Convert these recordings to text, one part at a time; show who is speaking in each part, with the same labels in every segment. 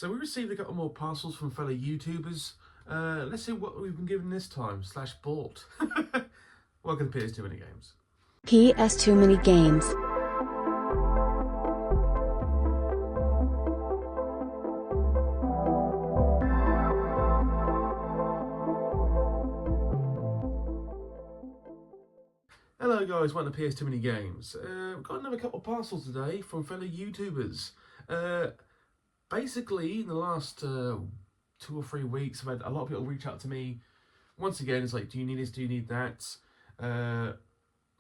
Speaker 1: So we received a couple more parcels from fellow YouTubers. Let's see what we've been given this time, / bought. Welcome to PS2 Mini Games.
Speaker 2: PS2 Mini Games.
Speaker 1: Hello guys, welcome to PS2 Mini Games. We've got another couple of parcels today from fellow YouTubers. Basically, in the last 2 or 3 weeks, I've had a lot of people reach out to me. Once again, it's like, do you need this, do you need that? And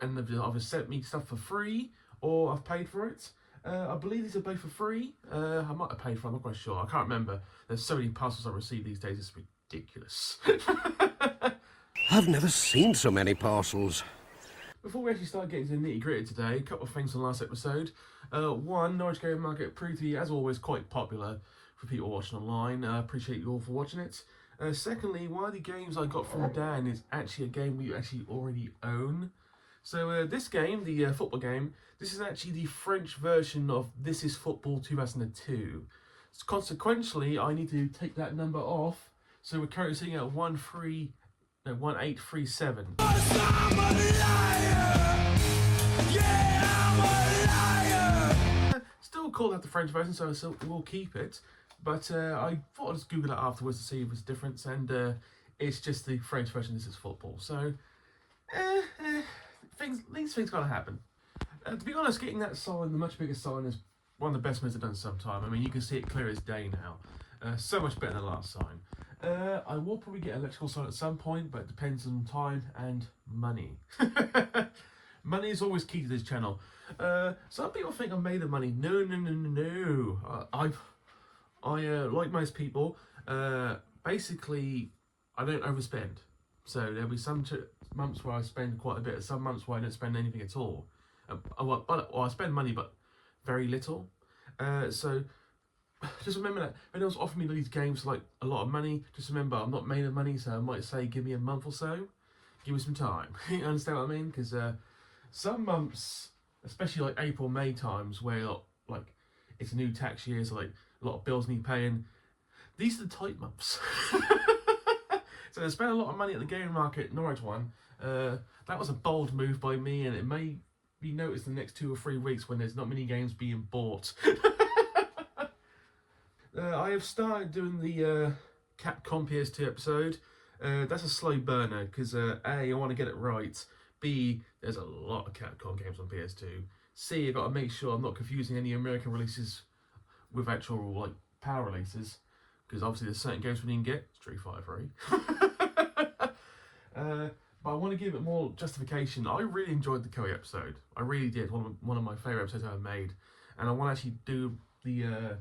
Speaker 1: they've either sent me stuff for free, or I've paid for it. I believe these are both for free. I might have paid for them, I'm not quite sure. I can't remember. There's so many parcels I receive these days, it's ridiculous.
Speaker 3: I've never seen so many parcels.
Speaker 1: Before we actually start getting to the nitty gritty today, a couple of things from the last episode. One, Norwich Game Market proved to be, as always, quite popular for people watching online. I appreciate you all for watching it. Secondly, one of the games I got from Dan is actually a game we actually already own. So this game, the football game, this is actually the French version of This Is Football 2002. So consequently, I need to take that number off. So we're currently sitting at 1837. Still call that the French version, so we'll keep it. But I thought I'd just Google it afterwards to see if there's a difference, and it's just the French version. This is football, so these things gotta happen. To be honest, getting that sign, the much bigger sign, is one of the best moves I've done in some time. I mean, you can see it clear as day now. So much better than the last sign. I will probably get an electrical sign at some point, but it depends on time and money. Money is always key to this channel. Some people think I've made the money. No. I like most people, basically, I don't overspend. So there'll be some months where I spend quite a bit, some months where I don't spend anything at all. I spend money, but very little. So just remember that when anyone's offering me these games for like a lot of money, just remember I'm not made of money, so I might say give me a month or so, give me some time. You understand what I mean? Because some months, especially like April, May times, where like it's a new tax year, so like a lot of bills need paying. These are the tight months. So I spent a lot of money at the game market, Norwich one. That was a bold move by me, and it may be noticed in the next 2 or 3 weeks when there's not many games being bought. I have started doing the Capcom PS2 episode. That's a slow burner because A, I want to get it right. B, there's a lot of Capcom games on PS2. C, I've got to make sure I'm not confusing any American releases with actual like power releases, because obviously there's certain games we didn't get. Street Fighter 3. But I want to give it more justification. I really enjoyed the Koei episode. I really did. One of my favourite episodes I've made. And I want to actually do the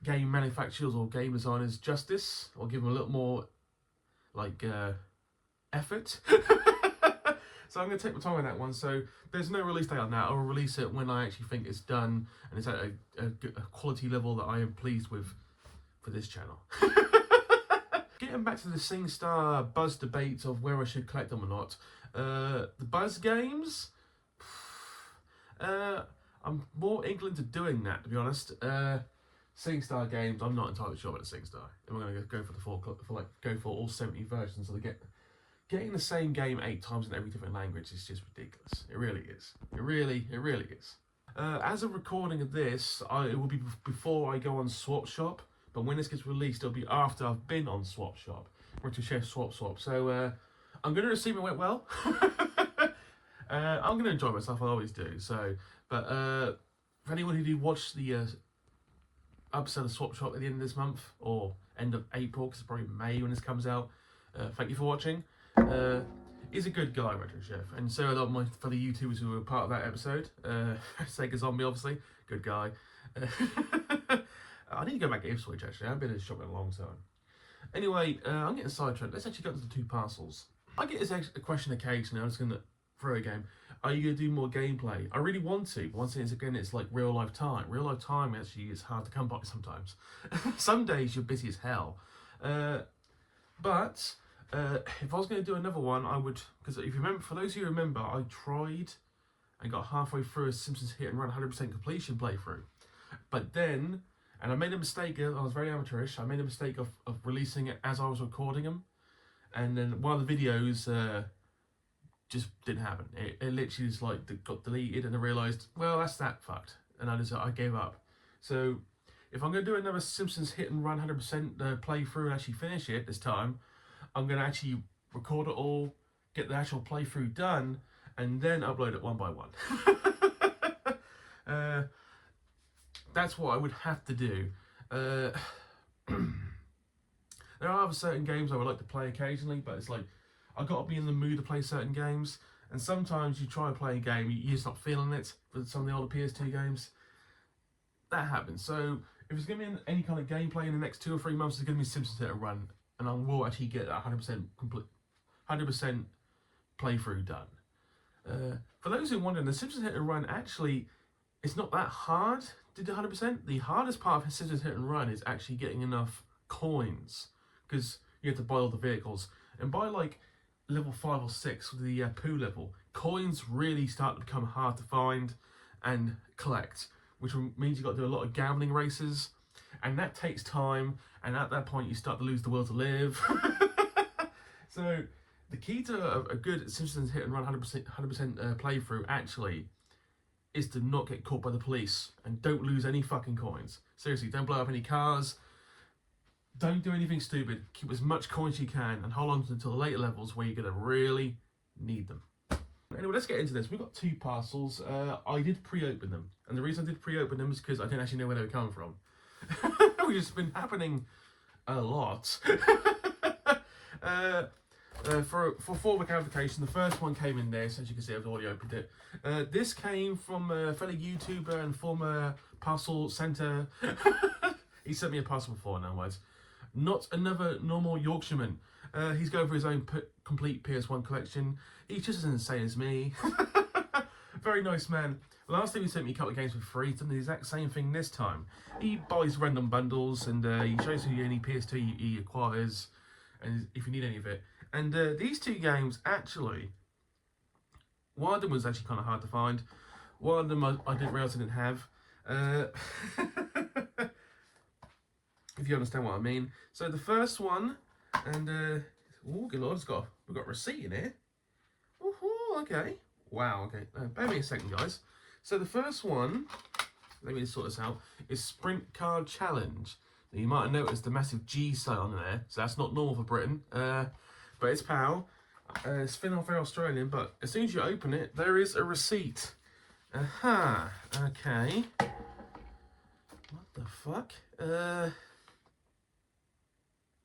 Speaker 1: game manufacturers or game designers justice, or give them a little more like effort. So I'm going to take my time on that one. So there's no release date on that. I'll release it when I actually think it's done and it's at a quality level that I am pleased with for this channel. Getting back to the SingStar Buzz debate of where I should collect them or not. The Buzz games, I'm more inclined to doing that, to be honest. SingStar games, I'm not entirely sure about the SingStar. I'm going to go for the go for all 70 versions. So they getting the same game 8 times in every different language is just ridiculous. It really is. It really is. As a recording of this, it will be before I go on Swap Shop. But when this gets released, it'll be after I've been on Swap Shop. British Chef Swap. So I'm going to assume it went well. I'm going to enjoy myself. I always do. So, but for anyone who did watch the episode of Swap Shop at the end of this month, or end of April, because it's probably May when this comes out, thank you for watching. He's a good guy, Retro Chef, and so are a lot of my fellow YouTubers who were part of that episode. Sega Zombie, obviously, good guy. I need to go back to Ipswich, actually. I haven't been in a shop in a long time. Anyway, I'm getting sidetracked. Let's actually go to the 2 parcels. I get this question occasionally. I'm just going to throw a game. Are you going to do more gameplay? I really want to, but once again, it's like real life time. Real life time actually is hard to come by sometimes. Some days you're busy as hell. But if I was going to do another one, I would, because if you remember, for those who remember, I tried and got halfway through a Simpsons Hit and Run 100% completion playthrough. But then And I made a mistake. I was very amateurish. I made a mistake of releasing it as I was recording them, and then one of the videos just didn't happen. It literally just like got deleted, and I realised, well, that's that fucked, and I gave up. So if I'm going to do another Simpsons Hit and Run 100% playthrough and actually finish it this time, I'm going to actually record it all, get the actual playthrough done, and then upload it one by one. That's what I would have to do. There are other certain games I would like to play occasionally, but it's like I've got to be in the mood to play certain games, and sometimes you try to play a game, you're just not feeling it for some of the older PS2 games. That happens. So if it's going to be any kind of gameplay in the next 2 or 3 months, it's going to be Simpsons Hit and Run, and I will actually get that 100% complete, 100% playthrough done. For those who are wondering, the Simpsons Hit and Run actually, it's not that hard to do 100%. The hardest part of Simpsons Hit and Run is actually getting enough coins, because you have to buy all the vehicles, and by like level 5 or 6 with the poo level, coins really start to become hard to find and collect, which means you've got to do a lot of gambling races, and that takes time, and at that point you start to lose the will to live. So the key to a good Simpsons Hit and Run 100% playthrough actually is to not get caught by the police, and don't lose any fucking coins. Seriously, don't blow up any cars, don't do anything stupid, keep as much coins as you can, and hold on until the later levels where you're going to really need them. Anyway, let's get into this. We've got 2 parcels. I did pre-open them, and the reason I did pre-open them is because I didn't actually know where they were coming from. Which has been happening a lot. For forward clarification, the first one came in this, as you can see. I've already opened it. This came from a fellow YouTuber and former parcel centre. He sent me a parcel before, in other words. Not another normal Yorkshireman. He's going for his own complete PS1 collection. He's just as insane as me. Very nice man. Last time he sent me a couple of games for free. He's done the exact same thing this time. He buys random bundles, and he shows you any PS2 he acquires, and if you need any of it. And these 2 games, actually, one of them was actually kind of hard to find. One of them I didn't realise I didn't have. If you understand what I mean. So the first one, and oh good lord, we've got a receipt in here. Woohoo! Okay. Wow. Okay. Bear me a second, guys. So the first one, let me just sort this out, is Sprint Car Challenge. Now, you might have noticed the massive G sign on there, so that's not normal for Britain. But it's PAL. It's very Australian, but as soon as you open it, there is a receipt. Aha. Okay. What the fuck?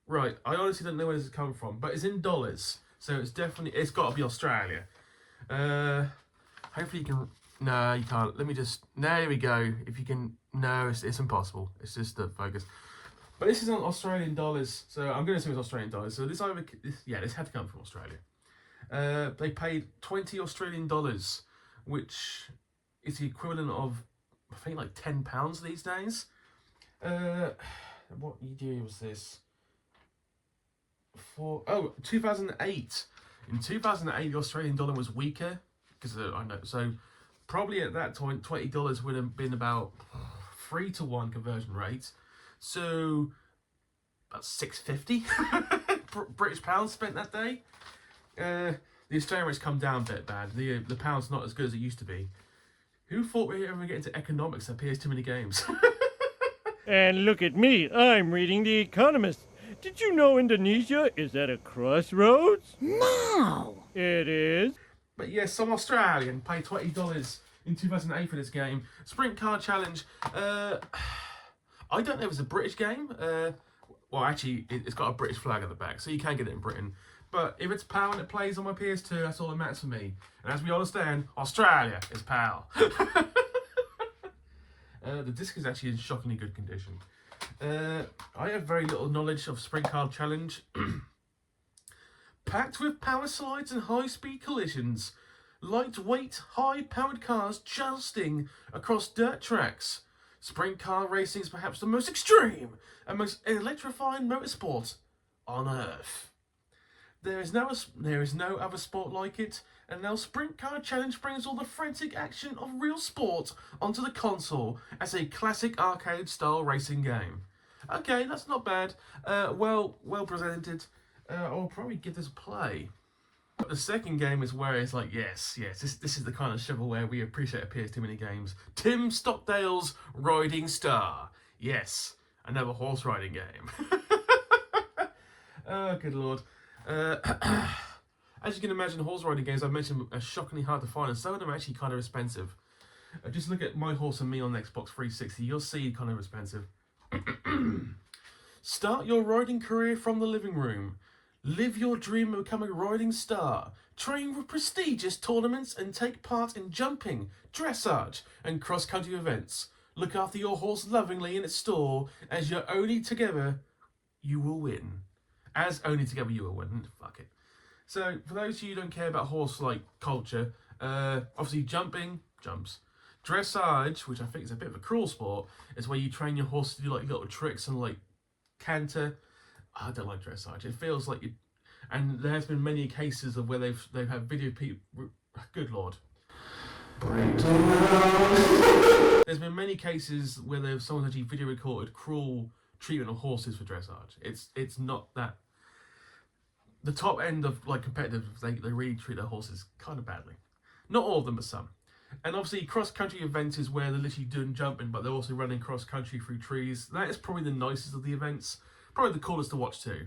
Speaker 1: Right, I honestly don't know where this is coming from, but it's in dollars, so it's got to be Australia. Hopefully you can. No, you can't. Let me just. There we go. If you can. No, it's impossible. It's just the focus. But this is on Australian dollars, so I'm going to assume it's Australian dollars. So this had to come from Australia. They paid 20 Australian dollars, which is the equivalent of, I think, like £10 these days. What year was this? 2008. In 2008, the Australian dollar was weaker, because I know. So probably at that time, $20 would have been about 3-to-1 conversion rate. So about $6.50 British pounds spent that day. The Australian rate's come down a bit bad. The pound's not as good as it used to be. Who thought we'd ever get into economics that PS too many games?
Speaker 4: And look at me, I'm reading The Economist. Did you know Indonesia is at a crossroads?
Speaker 2: No!
Speaker 4: It is.
Speaker 1: But yes, some Australian paid $20 in 2008 for this game. Sprint Car Challenge. I don't know if it's a British game. Well, actually, it's got a British flag at the back, so you can get it in Britain. But if it's PAL and it plays on my PS2, that's all that matters for me. And as we understand, Australia is PAL. The disc is actually in shockingly good condition. I have very little knowledge of Sprint Car Challenge. Packed with power slides and high-speed collisions, lightweight, high-powered cars jousting across dirt tracks. Sprint car racing is perhaps the most extreme and most electrifying motorsport on Earth. There is no other sport like it, and now Sprint Car Challenge brings all the frantic action of real sport onto the console as a classic arcade-style racing game. Okay, that's not bad. Well presented. I'll probably give this a play. But the second game is where it's like, yes, this is the kind of shovelware we appreciate appears too many games. Tim Stockdale's Riding Star. Yes, another horse riding game. Oh, good lord. As you can imagine, horse riding games, I've mentioned, are shockingly hard to find, and some of them are actually kind of expensive. Just look at My Horse and Me on Xbox 360, you'll see kind of expensive. Start your riding career from the living room. Live your dream of becoming a riding star. Train for prestigious tournaments and take part in jumping, dressage, and cross-country events. Look after your horse lovingly in its stall, as you're only together, you will win. As only together you will win. Fuck it. So, for those of you who don't care about horse-like culture, obviously jumps. Dressage, which I think is a bit of a cruel sport, is where you train your horse to do like little tricks and like canter. I don't like dressage. It feels like you, and there has been many cases of where they've had video people. Good lord. There's been many cases where someone's actually video recorded cruel treatment of horses for dressage. It's not that. The top end of like competitive, they really treat their horses kind of badly. Not all of them, but some. And obviously, cross-country events is where they're literally doing jumping, but they're also running cross-country through trees. That is probably the nicest of the events. Probably the coolest to watch too.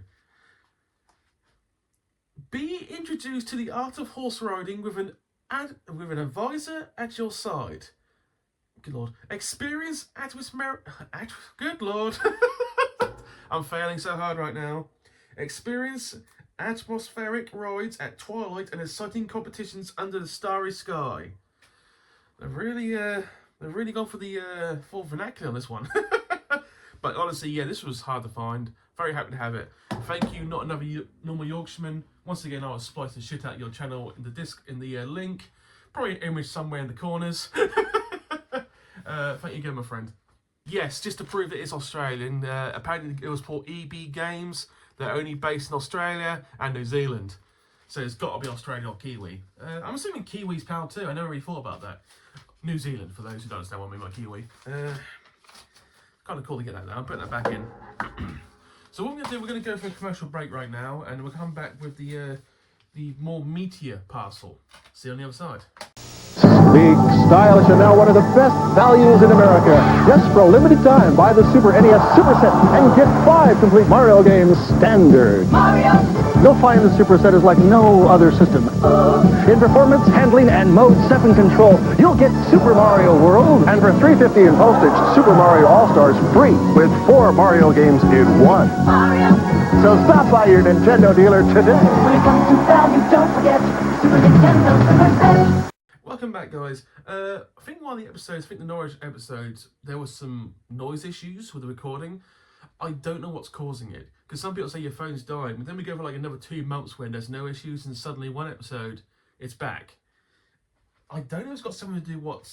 Speaker 1: Be introduced to the art of horse riding with an advisor at your side. Good lord. Experience atmospheric. Good lord. I'm failing so hard right now. Experience atmospheric rides at twilight and exciting competitions under the starry sky. They've really gone for the full vernacular on this one. But honestly, yeah, this was hard to find. Very happy to have it. Thank you, Not Another Normal Yorkshireman. Once again, I'll splice the shit out of your channel in the link. Probably an image somewhere in the corners. Thank you again, my friend. Yes, just to prove it is Australian. Apparently, it was for EB Games. They're only based in Australia and New Zealand. So it's got to be Australian or Kiwi. I'm assuming Kiwi's powered too. I never really thought about that. New Zealand, for those who don't understand what I mean by Kiwi. Kind of cool to get that now. I'm putting that back in. So what we're going to do, we're going to go for a commercial break right now, and we'll come back with the more meatier parcel. See you on the other side.
Speaker 5: Sleek, stylish, and now one of the best values in America. Just for a limited time, buy the Super NES Superset and get 5 complete Mario games standard.
Speaker 6: Mario!
Speaker 5: You'll find the Superset is like no other system. In performance, handling, and Mode 7 control, you'll get Super Mario World, and for $3.50 in postage, Super Mario All-Stars free with 4 Mario games in 1.
Speaker 6: Mario!
Speaker 5: So stop by your Nintendo dealer today.
Speaker 6: When it comes to value, don't forget Super Nintendo Superset.
Speaker 1: Welcome back, guys. I think the Norwich episodes, there was some noise issues with the recording. I don't know what's causing it, because some people say your phone's dying, but then we go for like another 2 months when there's no issues, and suddenly one episode, it's back. I don't know if it's got something to do what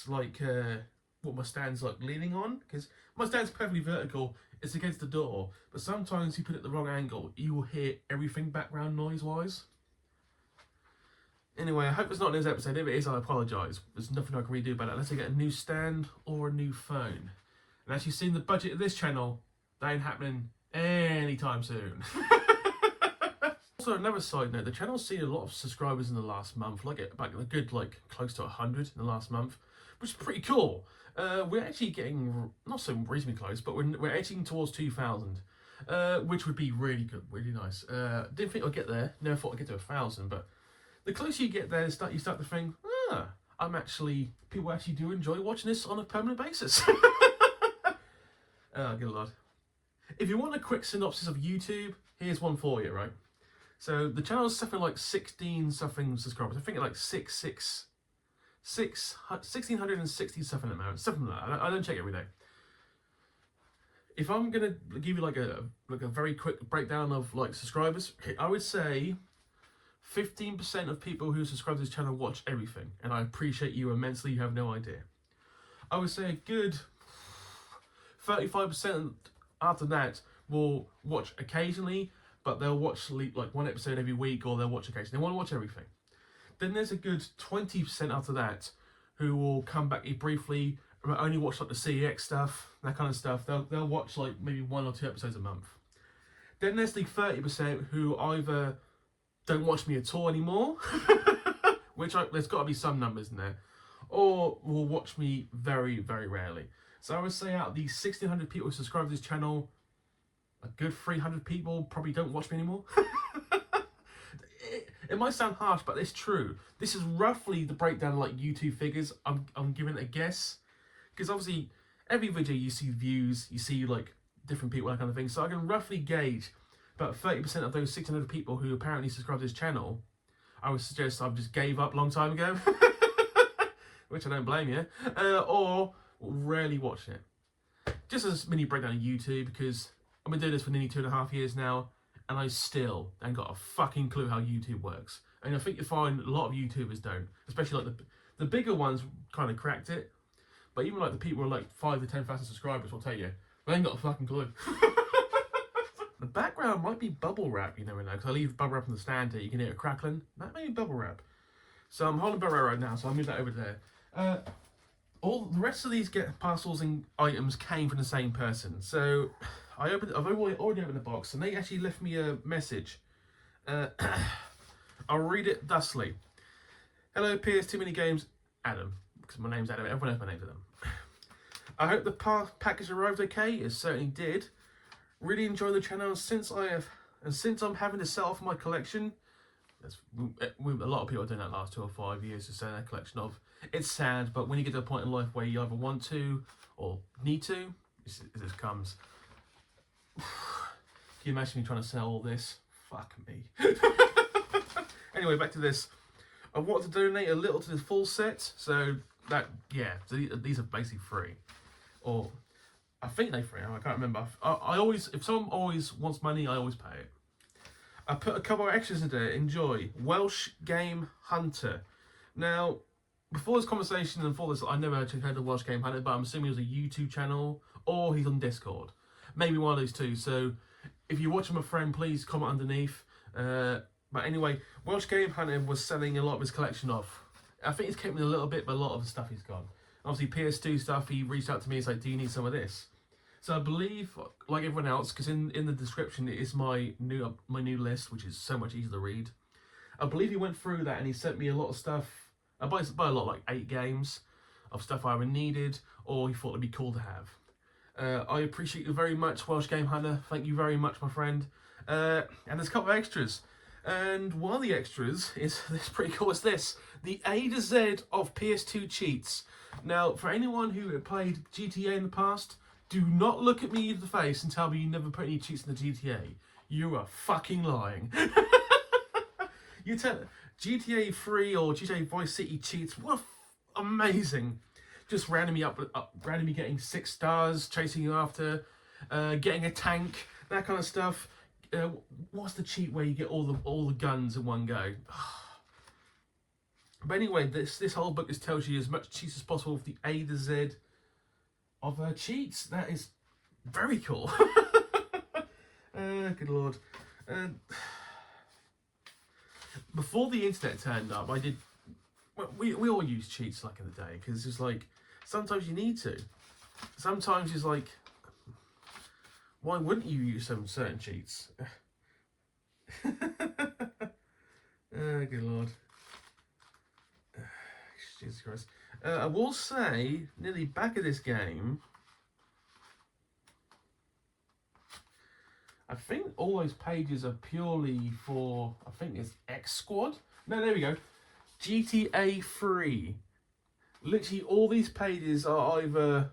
Speaker 1: my stand's like leaning on, because my stand's perfectly vertical, it's against the door, but sometimes you put it at the wrong angle, you will hear everything background noise-wise. Anyway, I hope it's not in this episode. If it is, I apologise. There's nothing I can really do about it unless I get a new stand or a new phone. And as you've seen the budget of this channel, that ain't happening anytime soon. Also, another side note, the channel's seen a lot of subscribers in the last month, like a good close to 100 in the last month, which is pretty cool. We're actually getting, not so reasonably close, but we're edging towards 2,000, which would be really good, really nice. Didn't think I'd get there, never thought I'd get to 1,000, but the closer you get there, you start to think, people actually do enjoy watching this on a permanent basis. Oh, good lord. If you want a quick synopsis of YouTube, here's one for you, right? So the channel is something like 16 something subscribers. I think it's like 1,660 something at the moment. Something like that. I don't check every day. If I'm gonna give you like a very quick breakdown of subscribers, I would say 15% of people who subscribe to this channel watch everything, and I appreciate you immensely. You have no idea. I would say a good 35% after that will watch occasionally, but they'll watch like one episode every week, or they'll watch occasionally. They want to watch everything. Then there's a good 20% after that who will come back briefly, only watch like the CEX stuff, that kind of stuff. They'll watch like maybe 1 or 2 episodes a month. Then there's the 30% who either don't watch me at all anymore, there's got to be some numbers in there, or will watch me very, very rarely. So I would say out of the 1,600 people who subscribe to this channel, a good 300 people probably don't watch me anymore. It might sound harsh, but it's true. This is roughly the breakdown of like YouTube figures. I'm giving it a guess, because obviously every video you see views, you see like different people, that kind of thing. So I can roughly gauge about 30% of those 600 people who apparently subscribe to this channel. I would suggest I've just gave up a long time ago, which I don't blame you, or rarely watch it. Just as mini breakdown of YouTube, because I've been doing this for nearly 2.5 years now, and I still ain't got a fucking clue how YouTube works. And I think you find a lot of YouTubers don't, especially like the bigger ones kind of cracked it, but even like the people who are like 5 to 10,000 subscribers will tell you they ain't got a fucking clue. The background might be bubble wrap, you never know, because I leave bubble wrap on the stand here. You can hear it crackling. That may be bubble wrap. So I'm holding bubble wrap right now, so I'll move that over there. All the rest of these parcels and items came from the same person. So I've already opened the box, and they actually left me a message. I'll read it thusly. Hello, PS2 Mini Games, Adam, because my name's Adam. Everyone knows my name's Adam. I hope the package arrived okay. It certainly did. Really enjoy the channel since I'm having to sell off my collection. A lot of people are doing that last 2 or 5 years to sell their collection off. It's sad, but when you get to a point in life where you either want to or need to, this comes. Can you imagine me trying to sell all this? Fuck me. Anyway, back to this. I want to donate a little to the full set, so that, yeah, so these are basically free. Or I think they're free. I can't remember. I always, if someone always wants money, I always pay it. I put a couple of extras in there. Enjoy. Welsh Game Hunter. Now, before this conversation and before this, I never actually heard of Welsh Game Hunter, but I'm assuming it was a YouTube channel or he's on Discord. Maybe one of those two. So if you're watching my friend, please comment underneath. But anyway, Welsh Game Hunter was selling a lot of his collection off. I think he's kept me a little bit, but a lot of the stuff he's gone. Obviously, PS2 stuff, he reached out to me and said, do you need some of this? So I believe, like everyone else, because in the description it is my new list, which is so much easier to read. I believe he went through that and he sent me a lot of stuff. I buy a lot, like 8 games of stuff I either needed or he thought it'd be cool to have. I appreciate you very much, Welsh Game Hunter. Thank you very much, my friend. And there's a couple of extras. And one of the extras is this pretty cool. It's this, the A to Z of PS2 cheats. Now, for anyone who played GTA in the past, do not look at me in the face and tell me you never put any cheats in the GTA. You are fucking lying. You tell GTA 3 or GTA Vice City cheats. What amazing! Just randomly randomly getting 6 stars, chasing you after, getting a tank, that kind of stuff. What's the cheat where you get all the guns in one go? But anyway, this whole book just tells you as much cheats as possible with the A to Z of cheats. That is very cool. Good lord. Before the internet turned up, we all use cheats like in the day, because it's just like sometimes you need to. Sometimes it's like, why wouldn't you use some certain cheats? Good lord. Jesus Christ. I will say, near the back of this game, I think all those pages are purely for, I think it's X Squad? No, there we go. GTA 3. Literally all these pages are either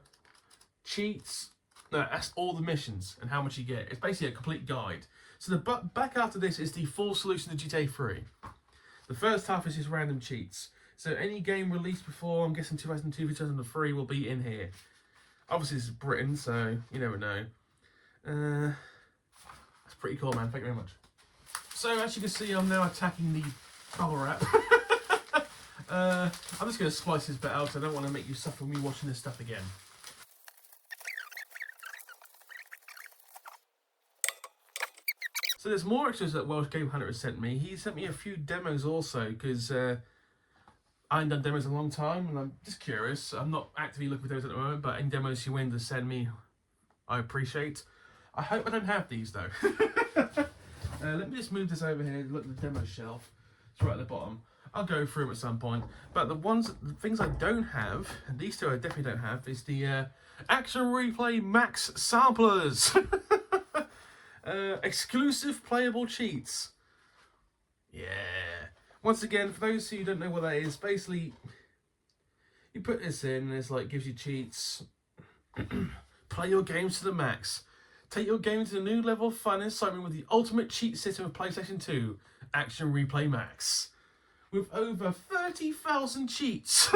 Speaker 1: cheats. No, that's all the missions and how much you get. It's basically a complete guide. So the back after this is the full solution to GTA 3. The first half is just random cheats. So any game released before, I'm guessing 2002, 2003 will be in here. Obviously this is Britain, so you never know. That's pretty cool, man. Thank you very much. So as you can see, I'm now attacking the bubble wrap. I'm just going to splice this bit out because I don't want to make you suffer me watching this stuff again. So there's more extras that Welsh Game Hunter has sent me. He sent me a few demos also, because I haven't done demos in a long time, and I'm just curious. I'm not actively looking for those at the moment, but any demos you win to send me, I appreciate. I hope I don't have these though. Let me just move this over here. Look at the demo shelf. It's right at the bottom. I'll go through them at some point. But the things I don't have, and these two I definitely don't have, is the Action Replay Max Samplers. Exclusive playable cheats. Yeah. Once again, for those who don't know what that is, basically, you put this in and it's like, gives you cheats. Play your games to the max. Take your game to the new level of fun and excitement with the ultimate cheat system of PlayStation 2, Action Replay Max. With over 30,000 cheats.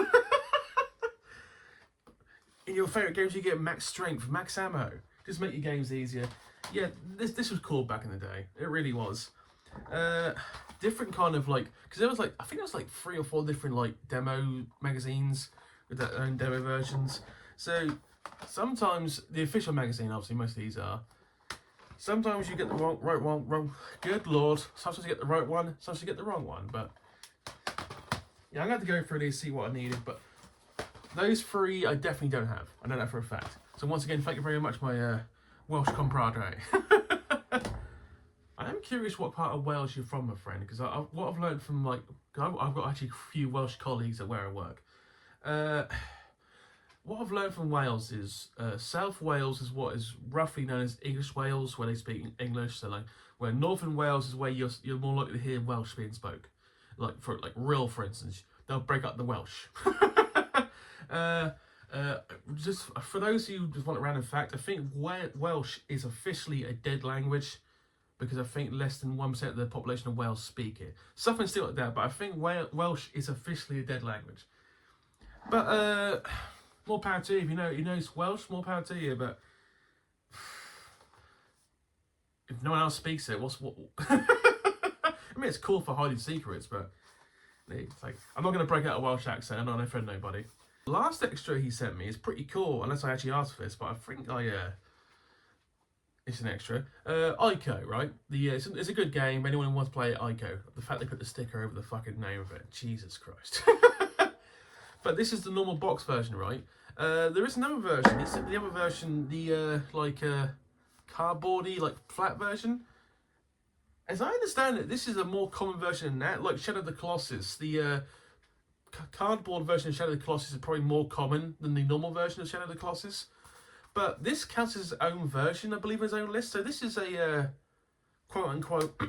Speaker 1: In your favourite games, you get max strength, max ammo. Just make your games easier. Yeah, this was cool back in the day. It really was. Different kind of like, because there was like, I think there was like 3 or 4 different like demo magazines with their own demo versions. So sometimes the official magazine, obviously most of these are. Sometimes you get the wrong. Good lord. Sometimes you get the right one. Sometimes you get the wrong one. But yeah, I'm going to have to go through these, see what I needed. But those 3 I definitely don't have. I know that for a fact. So once again, thank you very much, my Welsh compadre. I am curious what part of Wales you're from, my friend, because what I've learned from, like, I've got actually a few Welsh colleagues at where I work. What I've learned from Wales is South Wales is what is roughly known as English Wales, where they speak English. So, like, where Northern Wales is where you're more likely to hear Welsh being spoke. Like, for instance, they'll break up the Welsh. Just for those who just want a random fact, I think Welsh is officially a dead language, because I think less than 1% of the population of Wales speak it. Something still like that, but I think Welsh is officially a dead language. But more power to you. If you know Welsh, more power to you. But if no one else speaks it, what? I mean, it's cool for hiding secrets, but it's like, I'm not going to break out a Welsh accent. I'm not going to offend nobody. The last extra he sent me is pretty cool, unless I actually asked for this, but I think it's an extra. Ico, right? It's a good game. Anyone who wants to play it, Ico. The fact they put the sticker over the fucking name of it. Jesus Christ. But this is the normal box version, right? There is another version. The other version, the cardboardy, like flat version. As I understand it, this is a more common version than that. Like Shadow of the Colossus, the cardboard version of Shadow of the Colossus is probably more common than the normal version of Shadow of the Colossus. But this counts as its own version, I believe, his own list. So this is a quote-unquote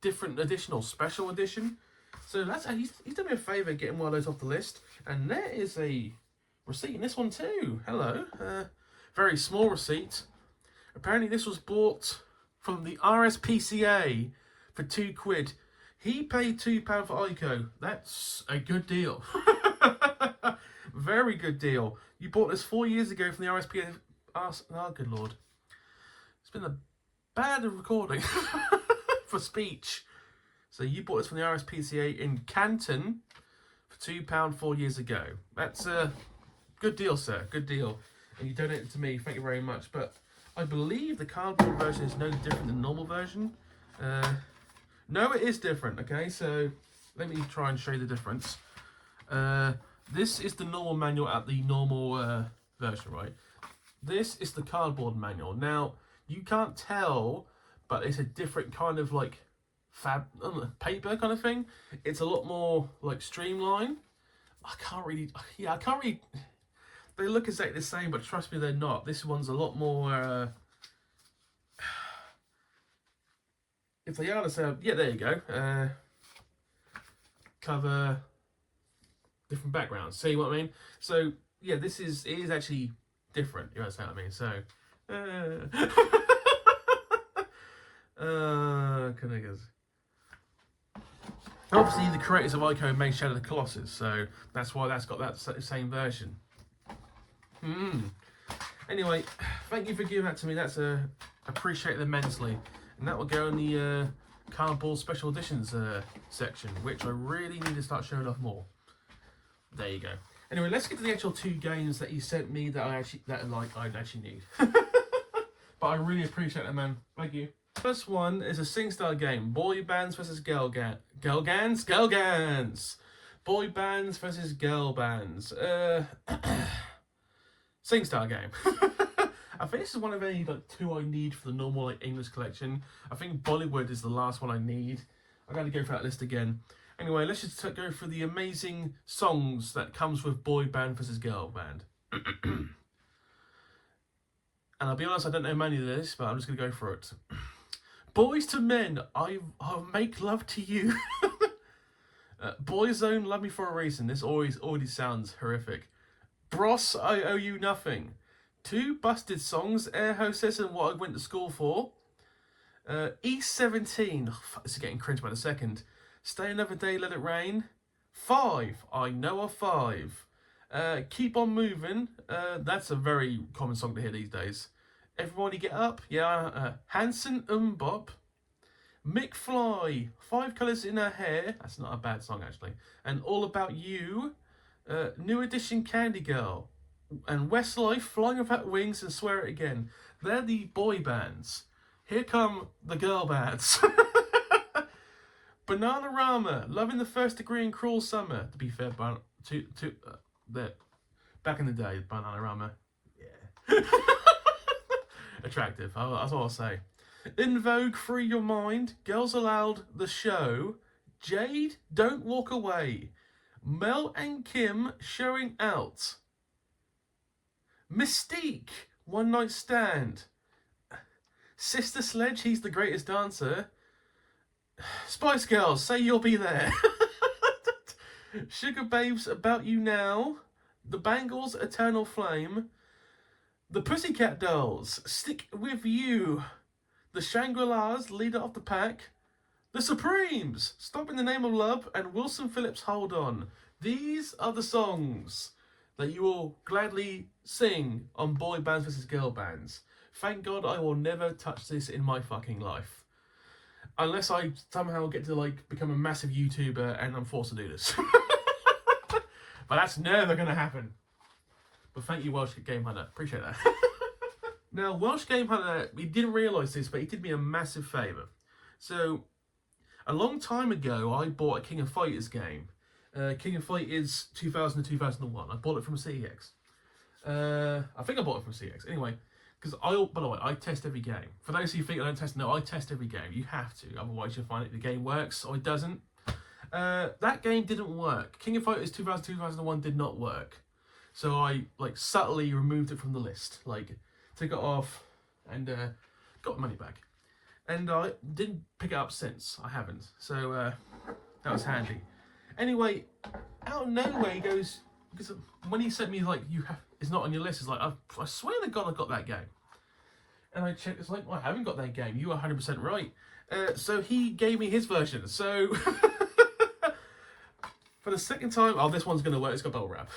Speaker 1: different additional special edition. So he's done me a favour getting one of those off the list. And there is a receipt in this one too. Hello. Very small receipt. Apparently this was bought from the RSPCA for £2. He paid £2 for Ico. That's a good deal. Very good deal. You bought this 4 years ago from the RSPCA. Oh, good lord. It's been a bad recording for speech. So you bought this from the RSPCA in Canton for £2 4 years ago. That's a good deal, sir. Good deal. And you donated it to me. Thank you very much. But I believe the cardboard version is no different than the normal version. No, it is different. Okay, so let me try and show you the difference. This is the normal manual at the normal version, right? This is the cardboard manual. Now, you can't tell, but it's a different kind of like paper kind of thing. It's a lot more like streamlined. I can't really. They look exactly the same, but trust me, they're not. This one's a lot more. If they are the same, yeah, there you go. Cover different backgrounds. See what I mean? So yeah, it is actually different. You understand what I mean? So, connectors. Obviously, the creators of Ico made Shadow of the Colossus, so that's why that's got that same version. Anyway, thank you for giving that to me. That's appreciated immensely, and that will go in the cardboard special editions section, which I really need to start showing off more. There you go. Anyway, let's get to the actual 2 games that he sent me that I actually need. But I really appreciate it, man. Thank you. First one is a SingStar game. Boy bands versus girl gans. Girl gans. Boy bands versus girl bands. SingStar game. I think this is one of only like 2 I need for the normal like English collection. I think Bollywood is the last one I need. I'm going to go through that list again. Anyway, let's just go through the amazing songs that comes with boy band versus girl band. And I'll be honest, I don't know many of this, but I'm just going to go for it. Boys to Men, I'll make love to you. Boyzone, love me for a reason. This already sounds horrific. Bros, I owe you nothing. 2 busted songs, Air Hostess and What I Went to School For. East 17, this is getting cringe by the second. Stay Another Day, Let It Rain. 5, I Know of 5. Keep On Moving, that's a very common song to hear these days. Everybody Get Up, yeah. Hanson Bop. Mick Fly, 5 Colours in Her Hair, that's not a bad song actually. And All About You. New Edition, Candy Girl. And Westlife, Flying Without Wings and Swear It Again. They're the boy bands. Here come the girl bands. Bananarama, Loving the First Degree and Cruel Summer. To be fair, back in the day, Bananarama, yeah. Attractive, that's all I'll say. In Vogue, Free Your Mind. Girls Aloud, The Show. Jade, Don't Walk Away. Mel and Kim, Showing Out. Mystique, One Night Stand. Sister Sledge, He's the Greatest Dancer. Spice Girls, Say You'll Be There. Sugar Babes, About You Now. The Bangles, Eternal Flame. The Pussycat Dolls, Stick With You. The Shangri-Las, Leader of the Pack. The Supremes, Stop in the Name of Love. And Wilson Phillips, Hold On. These are the songs that you will gladly sing on boy bands versus girl bands. Thank God I will never touch this in my fucking life. Unless I somehow get to like become a massive YouTuber and I'm forced to do this. But that's never going to happen. But thank you, Welsh Game Hunter. Appreciate that. Now, Welsh Game Hunter, he didn't realise this, but he did me a massive favour. So, a long time ago, I bought a King of Fighters game. King of Fighters 2000 to 2001. I bought it from CEX. I think I bought it from CEX. Anyway, because by the way, I test every game. For those who think I don't test, no, I test every game. You have to, otherwise you'll find it the game works or it doesn't. That game didn't work. King of Fighters 2000 to 2001 did not work. So I like subtly removed it from the list, like took it off and got money back. And I didn't pick it up since. I haven't. So that was handy. Anyway, out of nowhere he goes, because when he sent me like it's not on your list, it's like I swear to God I got that game. And I checked, it's like, well, I haven't got that game. You are 100% right. So he gave me his version. So for the second time, this one's gonna work. It's got bubble wrap.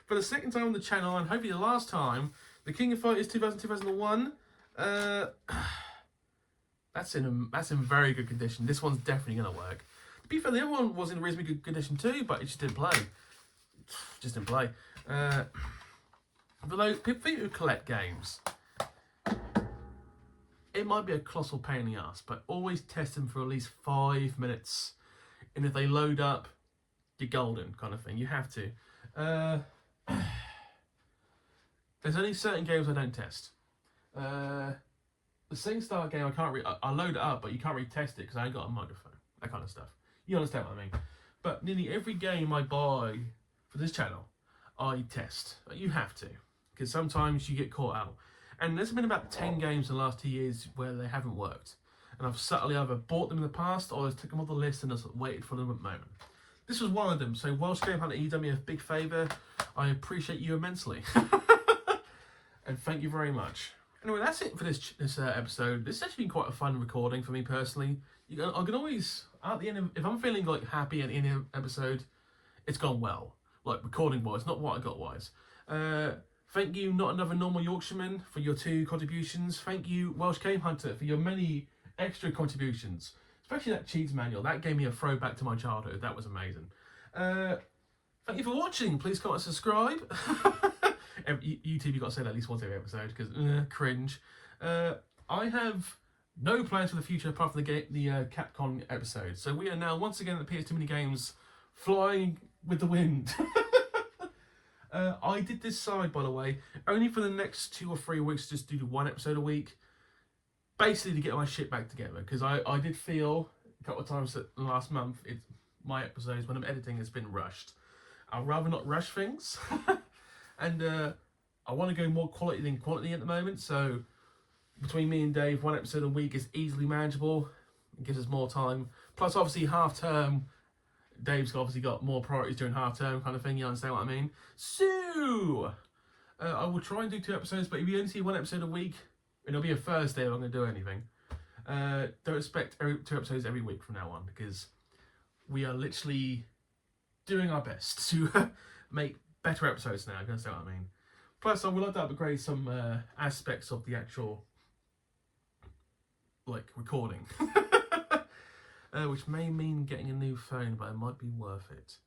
Speaker 1: For the second time on the channel, and hopefully the last time, the King of Fighters 2000-2001. That's in very good condition. This one's definitely gonna work. To be fair, the other one was in reasonably good condition too, but it just didn't play. For those people who collect games, it might be a colossal pain in the ass, but always test them for at least 5 minutes. And if they load up, you're golden, kind of thing. You have to. There's only certain games I don't test. The SingStar game, I load it up, but you can't really test it because I ain't got a microphone. That kind of stuff. You understand what I mean? But nearly every game I buy for this channel, I test. You have to, because sometimes you get caught out. And there's been about 10 games in the last 2 years where they haven't worked. And I've subtly either bought them in the past or I just took them off the list and just waited for them at the moment. This was one of them. So Welsh Game Hunter, you done me a big favour. I appreciate you immensely. And thank you very much. Anyway, that's it for this episode. This has actually been quite a fun recording for me personally. I can always, at the end, if I'm feeling like happy at the end of the episode, it's gone well. Like recording wise, not what I got wise. Thank you, Not Another Normal Yorkshireman, for your 2 contributions. Thank you, Welsh Game Hunter, for your many extra contributions. Especially that cheats manual. That gave me a throwback to my childhood. That was amazing. Thank you for watching. Please comment and subscribe. YouTube, you've got to say that at least once every episode, because cringe. I have no plans for the future apart from the Capcom episode. So we are now once again at the PS2 Mini Games, flying with the wind. I did decide, by the way, only for the next 2 or 3 weeks, just do 1 episode a week, basically to get my shit back together. Because I did feel a couple of times that last month, my episodes when I'm editing has been rushed. I'd rather not rush things, and I want to go more quality than quantity at the moment. So between me and Dave, 1 episode a week is easily manageable. It gives us more time. Plus, obviously, half term, Dave's obviously got more priorities during half term, kind of thing. You understand what I mean? So I will try and do 2 episodes, but if you only see 1 episode a week, it'll be a Thursday if I'm going to do anything. Don't expect 2 episodes every week from now on, because we are literally doing our best to make better episodes now. You understand what I mean? Plus, I would like to upgrade some aspects of the actual recording, which may mean getting a new phone, but it might be worth it.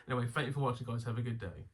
Speaker 1: Anyway, thank you for watching, guys. Have a good day.